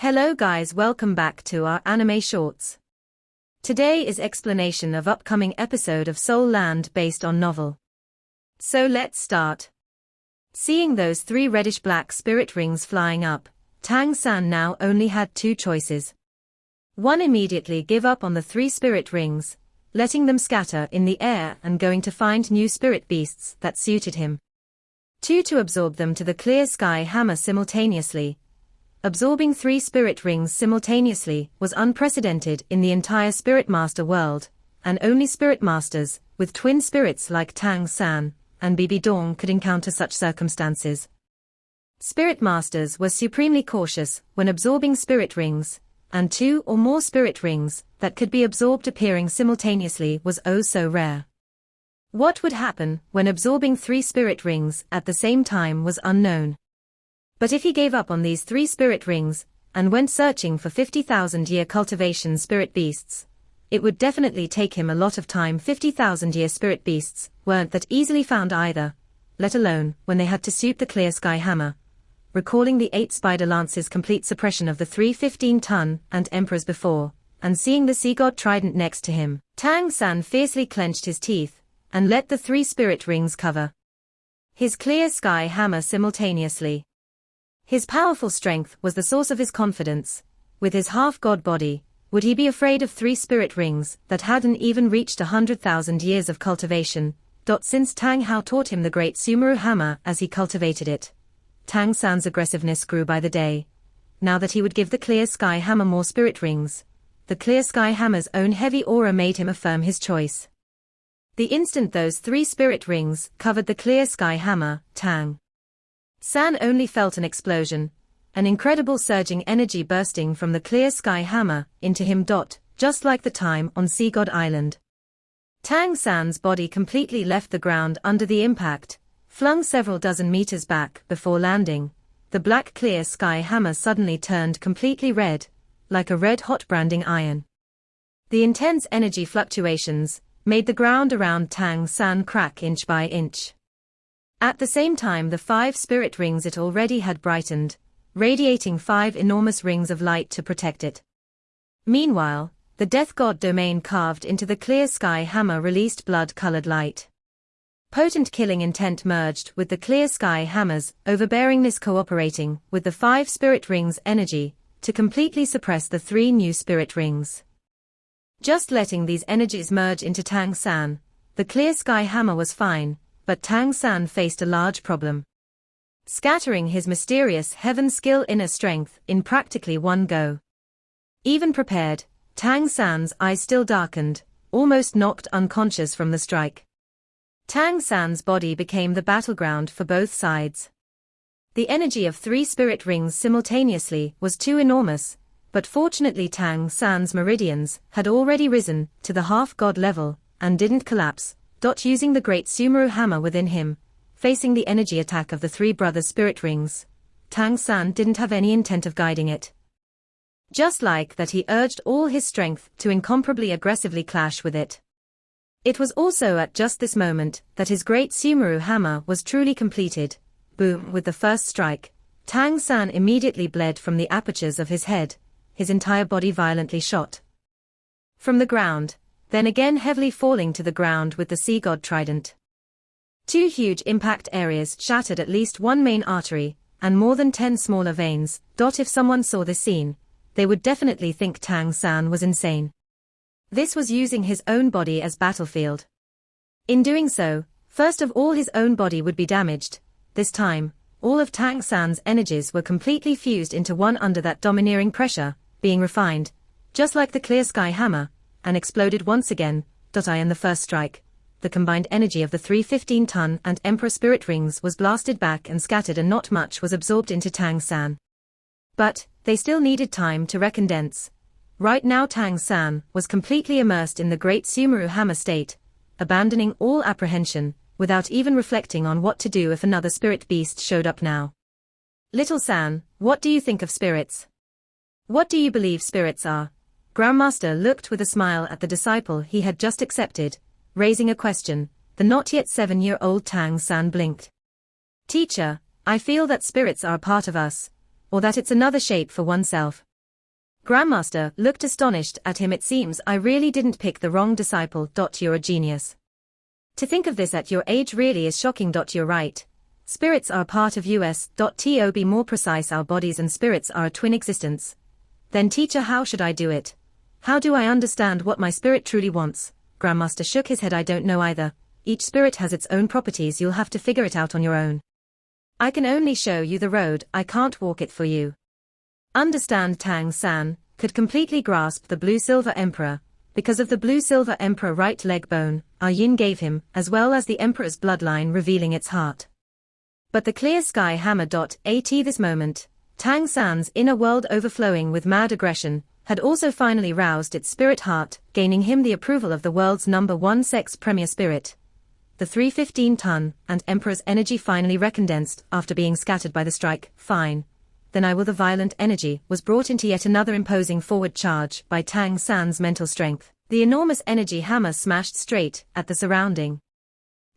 Hello guys, welcome back to our anime shorts. Today is explanation of upcoming episode of Soul Land based on novel. So let's start. Seeing those 3 reddish-black spirit rings flying up, Tang San now only had 2 choices. 1, immediately give up on the 3 spirit rings, letting them scatter in the air and going to find new spirit beasts that suited him. 2, to absorb them to the clear sky hammer simultaneously. Absorbing 3 spirit rings simultaneously was unprecedented in the entire Spirit Master world, and only Spirit Masters, with twin spirits like Tang San and Bibi Dawn could encounter such circumstances. Spirit Masters were supremely cautious when absorbing spirit rings, and 2 or more spirit rings that could be absorbed appearing simultaneously was oh so rare. What would happen when absorbing 3 spirit rings at the same time was unknown. But if he gave up on these 3 spirit rings, and went searching for 50,000-year cultivation spirit beasts, it would definitely take him a lot of time. 50,000-year spirit beasts weren't that easily found either, let alone when they had to suit the clear sky hammer. Recalling the 8 spider lances' complete suppression of the 3 15-ton and emperors before, and seeing the sea god trident next to him, Tang San fiercely clenched his teeth, and let the 3 spirit rings cover his clear sky hammer simultaneously. His powerful strength was the source of his confidence. With his half-god body, would he be afraid of 3 spirit rings that hadn't even reached 100,000 years of cultivation? Since Tang Hao taught him the great Sumeru hammer as he cultivated it, Tang San's aggressiveness grew by the day. Now that he would give the clear sky hammer more spirit rings, the clear sky hammer's own heavy aura made him affirm his choice. The instant those 3 spirit rings covered the clear sky hammer, Tang San only felt an explosion, an incredible surging energy bursting from the clear sky hammer into him. Just like the time on Sea God Island. Tang San's body completely left the ground under the impact, flung several dozen meters back before landing. The black clear sky hammer suddenly turned completely red, like a red-hot branding iron. The intense energy fluctuations made the ground around Tang San crack inch by inch. At the same time, the 5 spirit rings it already had brightened, radiating 5 enormous rings of light to protect it. Meanwhile, the death god domain carved into the clear sky hammer released blood-colored light. Potent killing intent merged with the clear sky hammer's overbearingness, cooperating with the 5 spirit rings' energy to completely suppress the 3 new spirit rings. Just letting these energies merge into Tang San, the clear sky hammer was fine. But Tang San faced a large problem. Scattering his mysterious heaven skill inner strength in practically one go. Even prepared, Tang San's eyes still darkened, almost knocked unconscious from the strike. Tang San's body became the battleground for both sides. The energy of 3 spirit rings simultaneously was too enormous, but fortunately Tang San's meridians had already risen to the half-god level and didn't collapse. Using the great Sumeru hammer within him, facing the energy attack of the 3 brothers' spirit rings, Tang San didn't have any intent of guiding it. Just like that, he urged all his strength to incomparably aggressively clash with it. It was also at just this moment that his great Sumeru hammer was truly completed. Boom! With the first strike, Tang San immediately bled from the apertures of his head, his entire body violently shot from the ground, then again heavily falling to the ground with the sea god trident. 2 huge impact areas shattered at least 1 main artery, and more than 10 smaller veins. If someone saw this scene, they would definitely think Tang San was insane. This was using his own body as battlefield. In doing so, first of all his own body would be damaged. This time, all of Tang San's energies were completely fused into one under that domineering pressure, being refined, just like the clear sky hammer, and exploded once again. In the first strike, the combined energy of the 3 15-ton and Emperor spirit rings was blasted back and scattered, and not much was absorbed into Tang San. But they still needed time to recondense. Right now Tang San was completely immersed in the great Sumeru hammer state, abandoning all apprehension, without even reflecting on what to do if another spirit beast showed up now. Little San, what do you think of spirits? What do you believe spirits are? Grandmaster looked with a smile at the disciple he had just accepted, raising a question. The not yet 7-year-old Tang San blinked. Teacher, I feel that spirits are a part of us, or that it's another shape for oneself. Grandmaster looked astonished at him. It seems I really didn't pick the wrong disciple. You're a genius. To think of this at your age really is shocking. You're right. Spirits are a part of us. To be more precise, our bodies and spirits are a twin existence. Then teacher, how should I do it? How do I understand what my spirit truly wants? Grandmaster shook his head. I don't know either. Each spirit has its own properties. You'll have to figure it out on your own. I can only show you the road, I can't walk it for you. Understand? Tang San could completely grasp the Blue-Silver Emperor. Because of the Blue-Silver Emperor right leg bone, our yin gave him, as well as the Emperor's bloodline revealing its heart. But the clear sky hammer. At this moment, Tang San's inner world overflowing with mad aggression, had also finally roused its spirit heart, gaining him the approval of the world's #1 sex premier spirit. The 315-ton and Emperor's energy finally recondensed after being scattered by the strike. Fine. Then I will. The violent energy was brought into yet another imposing forward charge by Tang San's mental strength. The enormous energy hammer smashed straight at the surrounding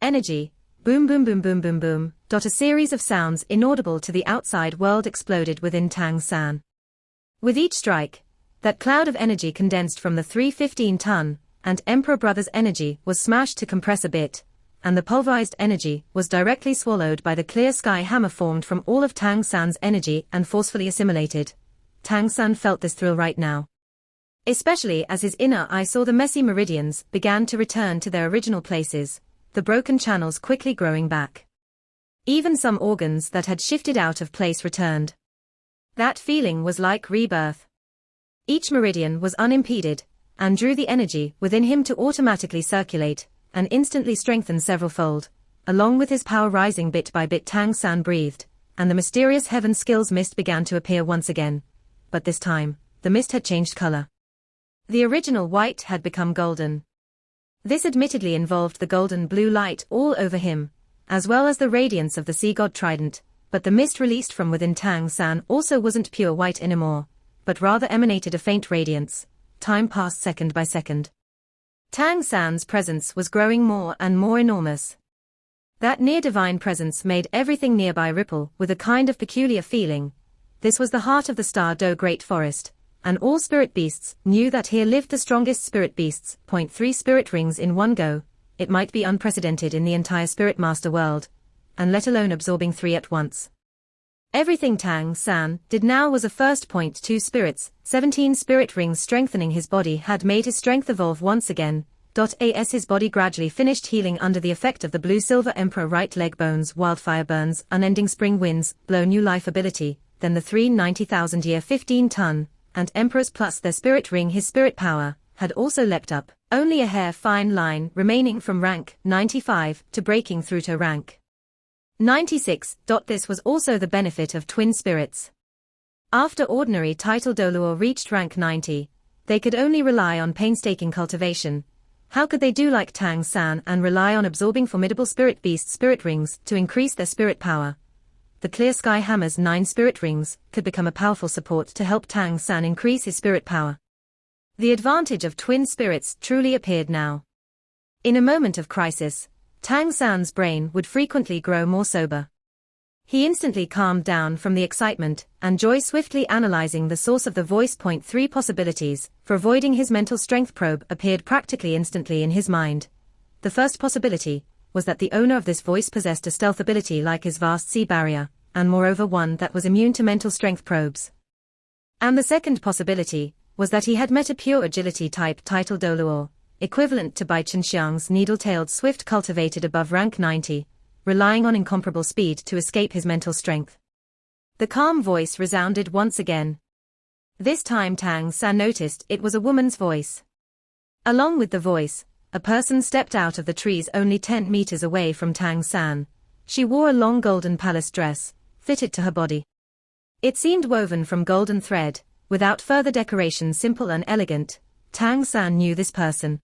energy. Boom boom boom boom boom boom. A series of sounds inaudible to the outside world exploded within Tang San. With each strike, that cloud of energy condensed from the 315-ton and Emperor Brother's energy was smashed to compress a bit, and the pulverized energy was directly swallowed by the clear sky hammer formed from all of Tang San's energy and forcefully assimilated. Tang San felt this thrill right now. Especially as his inner eye saw the messy meridians began to return to their original places, the broken channels quickly growing back. Even some organs that had shifted out of place returned. That feeling was like rebirth. Each meridian was unimpeded, and drew the energy within him to automatically circulate, and instantly strengthen several-fold. Along with his power rising bit by bit, Tang San breathed, and the mysterious heaven skills mist began to appear once again. But this time, the mist had changed color. The original white had become golden. This admittedly involved the golden blue light all over him, as well as the radiance of the sea god trident, but the mist released from within Tang San also wasn't pure white anymore, but rather emanated a faint radiance. Time passed second by second. Tang San's presence was growing more and more enormous. That near-divine presence made everything nearby ripple with a kind of peculiar feeling. This was the heart of the Star Do Great Forest, and all spirit beasts knew that here lived the strongest spirit beasts. 3 spirit rings in one go. It might be unprecedented in the entire spirit master world, and let alone absorbing 3 at once. Everything Tang San did now was a first. 2 spirits, 17 spirit rings strengthening his body had made his strength evolve once again. As his body gradually finished healing under the effect of the Blue-Silver Emperor right leg bones, wildfire burns, unending spring winds, blow new life ability, then the 390,000-year 15-ton, and Emperors plus their spirit ring, his spirit power, had also leapt up, only a hair-fine line remaining from rank 95 to breaking through to rank 96. This was also the benefit of twin spirits. After ordinary title Doluo reached rank 90, they could only rely on painstaking cultivation. How could they do like Tang San and rely on absorbing formidable spirit beast spirit rings to increase their spirit power? The clear sky hammer's 9 spirit rings could become a powerful support to help Tang San increase his spirit power. The advantage of twin spirits truly appeared now. In a moment of crisis, Tang San's brain would frequently grow more sober. He instantly calmed down from the excitement and joy, swiftly analyzing the source of the voice. 3 possibilities for avoiding his mental strength probe appeared practically instantly in his mind. The first possibility was that the owner of this voice possessed a stealth ability like his vast sea barrier, and moreover one that was immune to mental strength probes. And the second possibility was that he had met a pure agility type title Doluo, equivalent to Bai Chenxiang's needle-tailed swift cultivated above rank 90, relying on incomparable speed to escape his mental strength. The calm voice resounded once again. This time Tang San noticed it was a woman's voice. Along with the voice, a person stepped out of the trees only 10 meters away from Tang San. She wore a long golden palace dress, fitted to her body. It seemed woven from golden thread, without further decoration, simple and elegant. Tang San knew this person.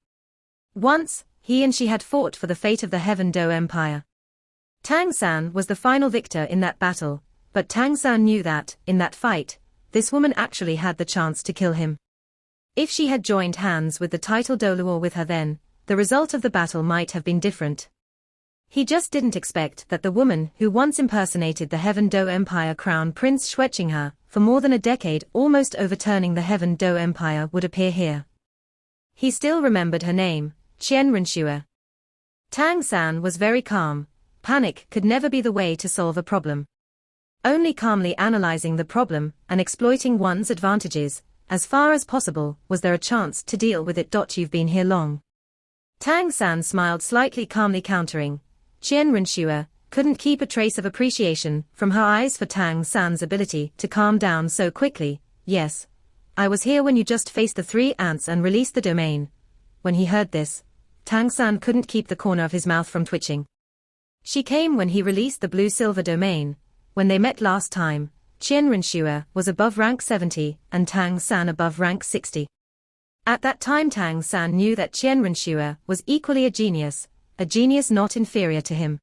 Once, he and she had fought for the fate of the Heaven Do Empire. Tang San was the final victor in that battle, but Tang San knew that, in that fight, this woman actually had the chance to kill him. If she had joined hands with the title Doluo with her, then, the result of the battle might have been different. He just didn't expect that the woman who once impersonated the Heaven Do Empire Crown Prince Xueqinghe for more than a decade almost overturning the Heaven Do Empire, would appear here. He still remembered her name, Qian Renxue. Tang San was very calm. Panic could never be the way to solve a problem. Only calmly analyzing the problem and exploiting one's advantages, as far as possible, was there a chance to deal with it. You've been here long. Tang San smiled slightly, calmly countering. Qian Renxue couldn't keep a trace of appreciation from her eyes for Tang San's ability to calm down so quickly. Yes. I was here when you just faced the 3 ants and released the domain. When he heard this, Tang San couldn't keep the corner of his mouth from twitching. She came when he released the blue-silver domain. When they met last time, Qian Renxue was above rank 70 and Tang San above rank 60. At that time Tang San knew that Qian Renxue was equally a genius not inferior to him.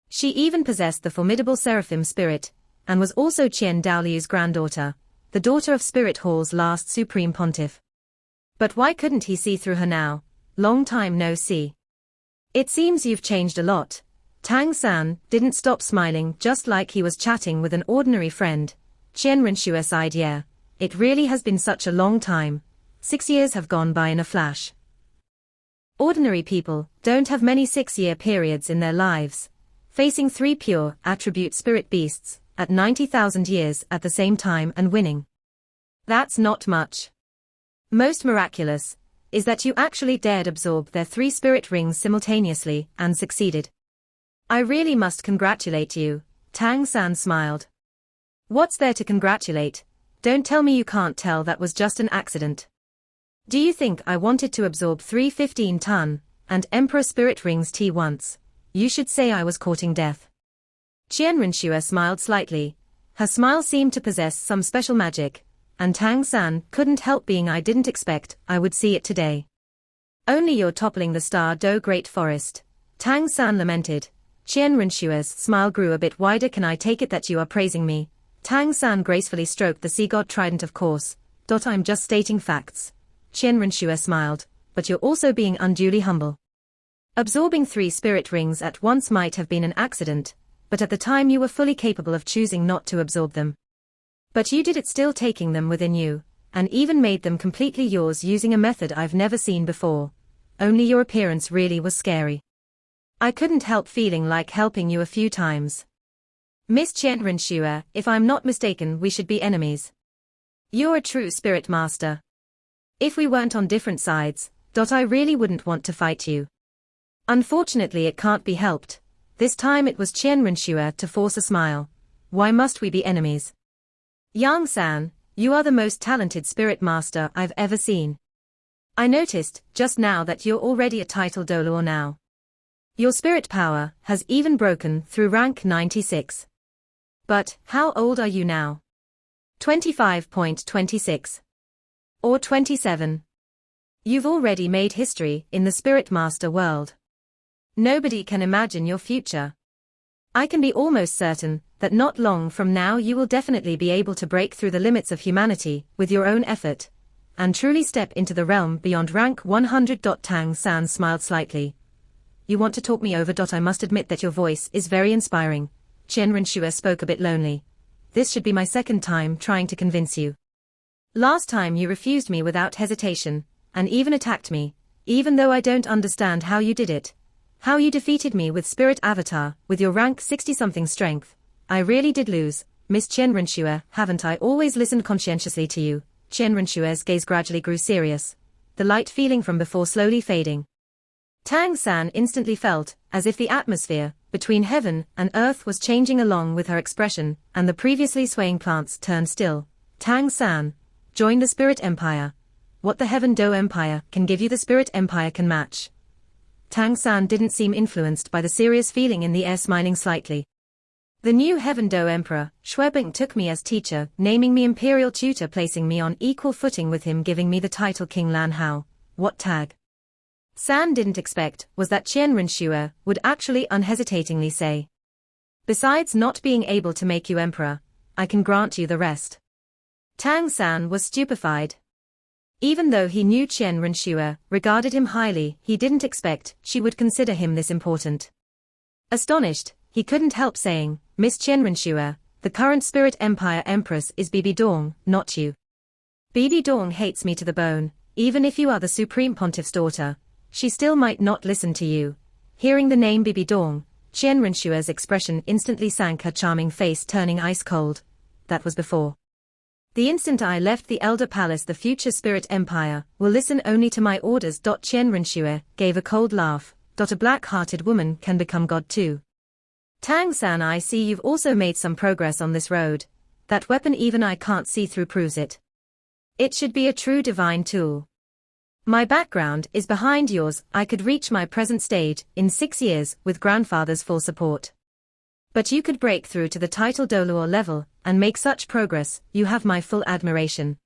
She even possessed the formidable seraphim spirit, and was also Qian Daoliu's granddaughter, the daughter of Spirit Hall's last supreme pontiff. But why couldn't he see through her now? Long time no see. It seems you've changed a lot. Tang San didn't stop smiling, just like he was chatting with an ordinary friend. Qian Renxue sighed. Yeah, it really has been such a long time. 6 years have gone by in a flash. Ordinary people don't have many 6-year periods in their lives. Facing 3 pure attribute spirit beasts at 90,000 years at the same time and winning. That's not much. Most miraculous is that you actually dared absorb their 3 spirit rings simultaneously and succeeded. I really must congratulate you, Tang San smiled. What's there to congratulate? Don't tell me you can't tell that was just an accident. Do you think I wanted to absorb 3 15-ton and Emperor spirit rings once? You should say I was courting death. Qian Renxue smiled slightly. Her smile seemed to possess some special magic, and Tang San couldn't help being. I didn't expect I would see it today. Only you're toppling the Star Do Great Forest, Tang San lamented. Qian Renshue's smile grew a bit wider. Can I take it that you are praising me? Tang San gracefully stroked the sea god trident. Of course. I'm just stating facts. Qian Renxue smiled, but you're also being unduly humble. Absorbing 3 spirit rings at once might have been an accident, but at the time you were fully capable of choosing not to absorb them. But you did it, still taking them within you, and even made them completely yours using a method I've never seen before. Only your appearance really was scary. I couldn't help feeling like helping you a few times. Miss Qian Renxue, if I'm not mistaken, we should be enemies. You're a true spirit master. If we weren't on different sides, I really wouldn't want to fight you. Unfortunately it can't be helped. This time it was Qian Renxue to force a smile. Why must we be enemies? Yang San, you are the most talented spirit master I've ever seen. I noticed just now that you're already a title Dolor now. Your spirit power has even broken through rank 96. But, how old are you now? 25.26. Or 27. You've already made history in the Spirit Master world. Nobody can imagine your future. I can be almost certain that not long from now you will definitely be able to break through the limits of humanity with your own effort, and truly step into the realm beyond rank 100. Tang San smiled slightly. You want to talk me over? I must admit that your voice is very inspiring. Qian Renxue spoke a bit lonely. This should be my second time trying to convince you. Last time you refused me without hesitation, and even attacked me, even though I don't understand how you did it. How you defeated me with Spirit Avatar, with your rank 60-something strength. I really did lose, Miss Qian Renxue. Haven't I always listened conscientiously to you? Qian Renshue's gaze gradually grew serious, the light feeling from before slowly fading. Tang San instantly felt as if the atmosphere between heaven and earth was changing along with her expression, and the previously swaying plants turned still. Tang San, join the Spirit Empire. What the Heaven Do Empire can give you, the Spirit Empire can match. Tang San didn't seem influenced by the serious feeling in the air, smiling slightly. The new Heaven Do Emperor, Shuebing, took me as teacher, naming me imperial tutor, placing me on equal footing with him, giving me the title King Lan Hao. What Tag San didn't expect was that Qian Renxue would actually unhesitatingly say. Besides not being able to make you emperor, I can grant you the rest. Tang San was stupefied. Even though he knew Qian Renxue regarded him highly, he didn't expect she would consider him this important. Astonished, he couldn't help saying, Miss Qian Renxue, the current Spirit Empire Empress is Bibi Dong, not you. Bibi Dong hates me to the bone. Even if you are the Supreme Pontiff's daughter, she still might not listen to you. Hearing the name Bibi Dong, Qian Renshue's expression instantly sank, her charming face turning ice cold. That was before. The instant I left the Elder Palace, the future Spirit Empire will listen only to my orders. Qian Renxue gave a cold laugh. A black-hearted woman can become God too. Tang San, I see you've also made some progress on this road. That weapon even I can't see through proves it. It should be a true divine tool. My background is behind yours. I could reach my present stage in 6 years with grandfather's full support. But you could break through to the title Doluor level and make such progress. You have my full admiration.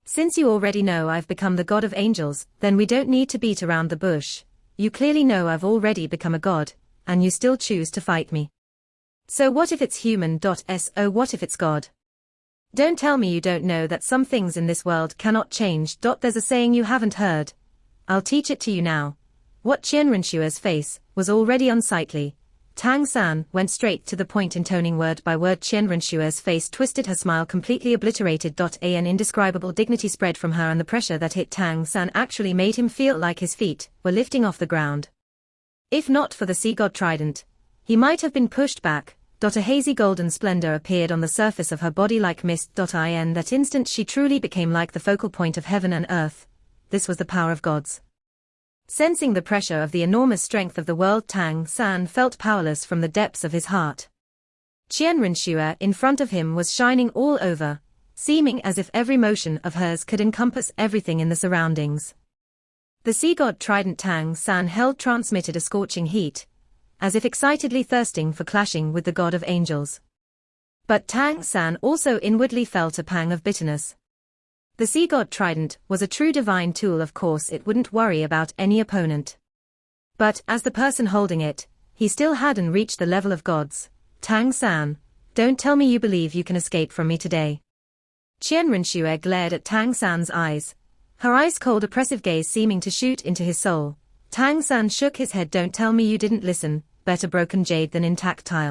Since you already know I've become the god of angels, then we don't need to beat around the bush. You clearly know I've already become a god, and you still choose to fight me. So what if it's human? So what if it's God? Don't tell me you don't know that some things in this world cannot change. There's a saying you haven't heard. I'll teach it to you now. What? Qian Renshue's face was already unsightly. Tang San went straight to the point, intoning word by word. Qian Renshue's face twisted, her smile completely obliterated. An indescribable dignity spread from her, and the pressure that hit Tang San actually made him feel like his feet were lifting off the ground. If not for the sea god trident, he might have been pushed back. A hazy golden splendor appeared on the surface of her body like mist. In that instant she truly became like the focal point of heaven and earth. This was the power of gods. Sensing the pressure of the enormous strength of the world, Tang San felt powerless from the depths of his heart. Qian Renxue in front of him was shining all over, seeming as if every motion of hers could encompass everything in the surroundings. The sea god trident Tang San held transmitted a scorching heat, as if excitedly thirsting for clashing with the god of angels. But Tang San also inwardly felt a pang of bitterness. The sea god trident was a true divine tool. Of course it wouldn't worry about any opponent. But, as the person holding it, he still hadn't reached the level of gods. Tang San, don't tell me you believe you can escape from me today. Qian Renxue glared at Tang San's eyes, her ice-cold oppressive gaze seeming to shoot into his soul. Tang San shook his head. Don't tell me you didn't listen. Better broken jade than intact tile.